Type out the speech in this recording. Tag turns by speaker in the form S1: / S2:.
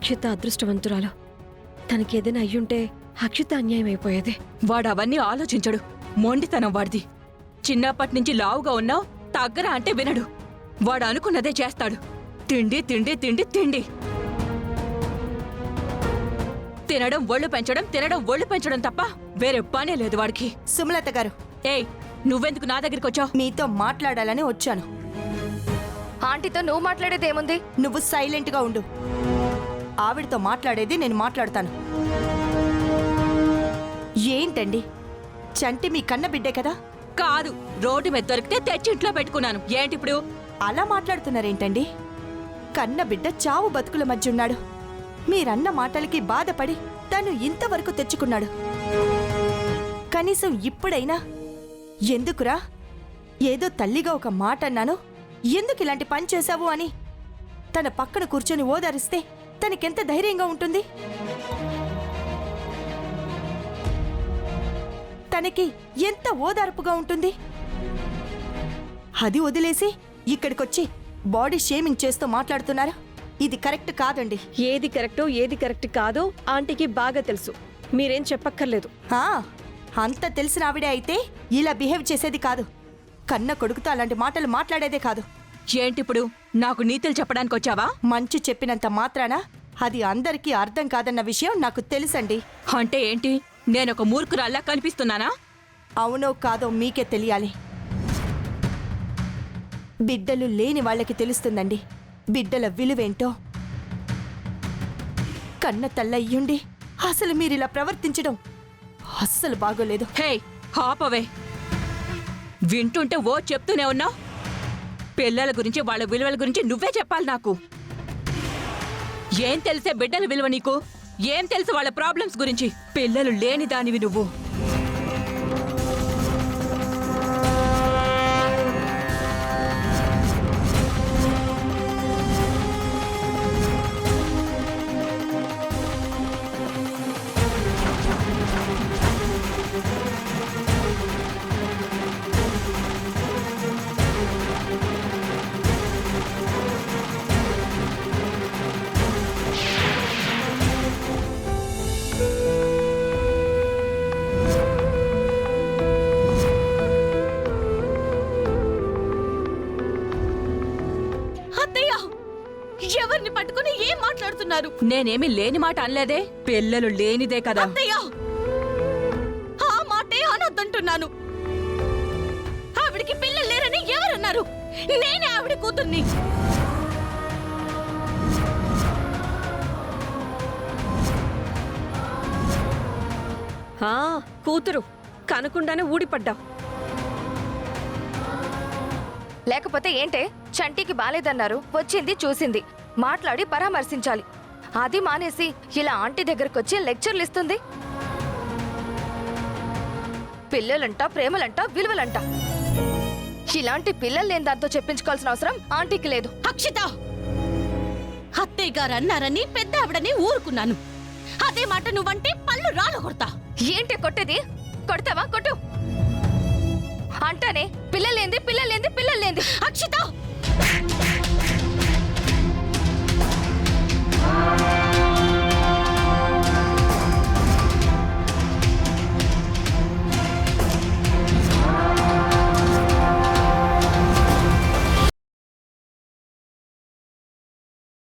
S1: అక్షిత అదృష్టవంతురాలు. తనకేదైనా అయ్యుంటే అక్షిత అన్యాయం అయిపోయేది.
S2: వాడు అవన్నీ ఆలోచించడు. మొండితనం వాడిది. చిన్నప్పటి నుంచి లావుగా ఉన్నావు, తగ్గరా అంటే వినడు. వాడు అనుకున్నదే చేస్తాడు. తిండి తిండి తిండి తిండి. తినడం ఒళ్ళు పెంచడం, తినడం ఒళ్ళు పెంచడం తప్ప వేరే పనే లేదు వాడికి.
S3: సుమలత గారు,
S2: ఏయ్, నువ్వెందుకు నా దగ్గరికి వచ్చావు?
S3: మీతో మాట్లాడాలని వచ్చాను.
S4: ఆంటీతో నువ్వు మాట్లాడేదేముంది?
S3: నువ్వు సైలెంట్గా ఉండు. ఆవిడతో మాట్లాడేది నేను మాట్లాడతాను. ఏంటండి, చంటి మీ కన్న బిడ్డే కదా?
S2: కాదు, రోడ్డు మీద దొరికితే తెచ్చి ఇంట్లో పెట్టుకున్నాను. ఏంటిప్పుడు?
S3: అలా మాట్లాడుతున్నారేంటండి? కన్న బిడ్డ చావు బతుకుల మధ్య ఉన్నాడు. మీరన్న మాటలకి బాధపడి తను ఇంతవరకు తెచ్చుకున్నాడు. కనీసం ఇప్పుడైనా ఎందుకురా, ఏదో తల్లిగా ఒక మాట అన్నాను, ఎందుకు ఇలాంటి పని చేశావు అని తన పక్కన కూర్చొని ఓదారిస్తే తనకెంత ధైర్యంగా ఉంటుంది? తనకి ఎంత ఓదార్పుగా ఉంటుంది? అది వదిలేసి ఇక్కడికొచ్చి బాడీ షేమింగ్ చేస్తూ మాట్లాడుతున్నారు. ఇది కరెక్ట్ కాదండి.
S1: ఏది కరెక్టో ఏది కరెక్ట్ కాదో ఆంటీకి బాగా తెలుసు. మీరేం చెప్పక్కర్లేదు.
S3: అంత తెలిసిన ఆవిడే అయితే ఇలా బిహేవ్ చేసేది కాదు. కన్న కొడుకుతో అలాంటి మాటలు మాట్లాడేదే కాదు.
S2: ఏంటిప్పుడు? నాకు నీతులు చెప్పడానికి వచ్చావా?
S3: మంచి చెప్పినంత మాత్రాన అది అందరికీ అర్థం కాదన్న విషయం నాకు తెలుసండి.
S2: అంటే ఏంటి? నేనొక మూర్ఖురాల్లా కనిపిస్తున్నానా?
S3: అవునో కాదో మీకే తెలియాలి. బిడ్డలు లేని వాళ్ళకి తెలుస్తుందండి బిడ్డల విలువేంటో. కన్న తల్లయ్యుండి అసలు మీరిలా ప్రవర్తించడం అస్సలు బాగోలేదు.
S2: హే, హాపవే. వింటుంటే ఓ చెప్తూనే ఉన్నావు. పిల్లల గురించి, వాళ్ళ విలువల గురించి నువ్వే చెప్పాలి నాకు. ఏం తెలిసే బిడ్డల విలువ నీకు? ఏం తెలుసు వాళ్ళ ప్రాబ్లమ్స్ గురించి? పిల్లలు లేని దానివి నువ్వు.
S4: ఎవరిని పట్టుకుని ఏం మాట్లాడుతున్నారు?
S2: నేనేమి లేని మాట అనలేదే. పిల్లలు లేనిదే కదా.
S4: ఆ మాటే అనొద్దంటున్నాను. ఆవిడికి పిల్లలు లేరని ఎవరన్నారు? నేనే ఆవిడ కూతుర్ని.
S1: కూతురు కనకుండానే ఊడిపడ్డా.
S4: లేకపోతే ఏంటే? చంటికి బాలేదన్నారు, వచ్చింది చూసింది, మాట్లాడి పరామర్శించాలి. అది మానేసి ఇలా ఆంటీ దగ్గరకొచ్చి లెక్చర్లు ఇస్తుంది. పిల్లలంట, ప్రేమలంట, విలువలంట. ఇలాంటి పిల్లలు లేని దాంతో చెప్పించుకోవాల్సిన అవసరం ఆంటీకి లేదు.
S5: అక్షిత, అత్తయ్య గారు అన్నారని పెద్ద ఆవిడని ఊరుకున్నాను. అదే మాట నువ్వంటే పళ్ళు రాలు కొడతా.
S4: ఏంటి కొట్టేది? కొడతావా? కొట్టు. అంటానే పిల్లలేంది పిల్లలేంది పిల్లలేంది.
S5: అక్షిత!